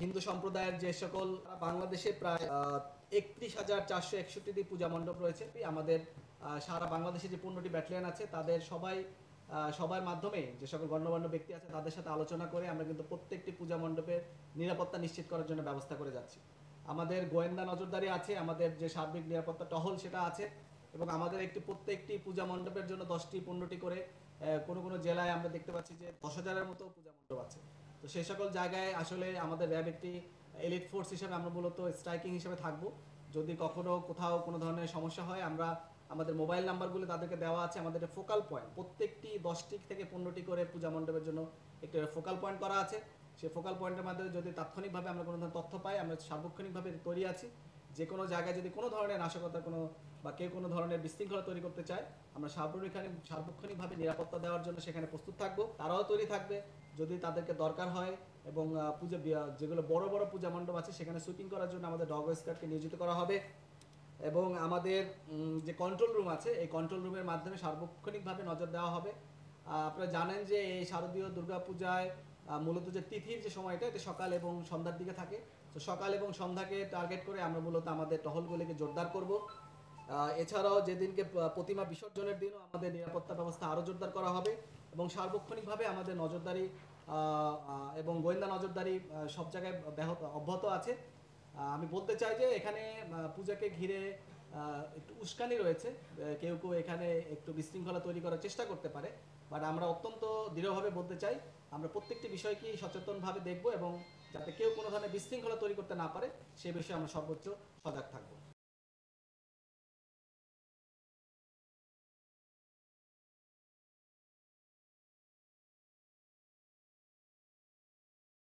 হিন্দু সম্প্রদায়ের যে সকল বাংলাদেশে প্রায় 31,461টি পূজা মণ্ডপ রয়েছে। আমাদের সারা বাংলাদেশে যে 15টি ব্যাটালিয়ন আছে তাদের সবার মাধ্যমে যে সকল গণ্যমান্য ব্যক্তি আছে তাদের সাথে আলোচনা করে আমরা কিন্তু প্রত্যেকটি পূজা মণ্ডপের নিরাপত্তা নিশ্চিত করার জন্য ব্যবস্থা করে যাচ্ছি। আমাদের গোয়েন্দা নজরদারি আছে, আমাদের যে সার্বিক নিরাপত্তা টহল সেটা আছে, এবং আমাদের প্রত্যেকটি পূজা মণ্ডপের জন্য 10টি 15টি করে কোনো জেলায় আমরা দেখতে পাচ্ছি যে 10,000-এর মতো পূজা মণ্ডপ আছে। তো সেই সকল জায়গায় আসলে আমাদের র্যাব একটি এলিট ফোর্স হিসেবে আমরা মূলত স্ট্রাইকিং হিসেবে থাকব। যদি কখনো কোথাও কোনো ধরনের সমস্যা হয়, আমরা আমাদের মোবাইল নাম্বারগুলো তাদেরকে দেওয়া আছে। আমাদের ফোকাল পয়েন্ট প্রত্যেকটি 10টি থেকে 15টি করে পূজা মণ্ডপের জন্য একটি ফোকাল পয়েন্ট করা আছে। সেই ফোকাল পয়েন্টের মাধ্যমে যদি তাৎক্ষণিকভাবে আমরা কোনো ধরনের তথ্য পাই, আমরা সার্বক্ষণিকভাবে তৈরি আছি। যে কোনো জায়গায় যদি কোনো ধরনের নাশকতা বা কেউ কোনো ধরনের বিশৃঙ্খলা তৈরি করতে চায়, আমরা সার্বক্ষণিকভাবে নিরাপত্তা দেওয়ার জন্য সেখানে প্রস্তুত থাকবো। তারাও তৈরি থাকবে যদি তাদেরকে দরকার হয়। এবং যেগুলো বড় বড় পূজা মণ্ডপ আছে সেখানে সুইপিং করার জন্য আমাদের ডগ স্কোয়াডকে নিয়োজিত করা হবে। এবং আমাদের যে কন্ট্রোল রুম আছে, এই কন্ট্রোল রুমের মাধ্যমে সার্বক্ষণিকভাবে নজর দেওয়া হবে। আপনারা জানেন যে এই শারদীয় দুর্গাপূজায় মূলত যে তিথির যে সময়টা, এটা সকাল এবং সন্ধ্যার দিকে থাকে। তো সকাল এবং সন্ধ্যাকে টার্গেট করে আমরা মূলত আমাদের টহলগুলিকে জোরদার করব। এছাড়াও যেদিনকে প্রতিমা বিসর্জনের দিনও আমাদের নিরাপত্তা ব্যবস্থা আরও জোরদার করা হবে, এবং সার্বক্ষণিকভাবে আমাদের নজরদারি এবং গোয়েন্দা নজরদারি সব জায়গায় অব্যাহত আছে। আমি বলতে চাই যে এখানে পূজাকে ঘিরে একটু উস্কানি রয়েছে। কেউ এখানে একটু বিশৃঙ্খলা তৈরি করার চেষ্টা করতে পারে, বাট আমরা অত্যন্ত দৃঢ়ভাবে বলতে চাই আমরা প্রত্যেকটি বিষয়কেই সচেতনভাবে দেখব, এবং যাতে কেউ কোনো ধরনের বিশৃঙ্খলা তৈরি করতে না পারে সে বিষয়ে আমরা সর্বোচ্চ সজাগ থাকব।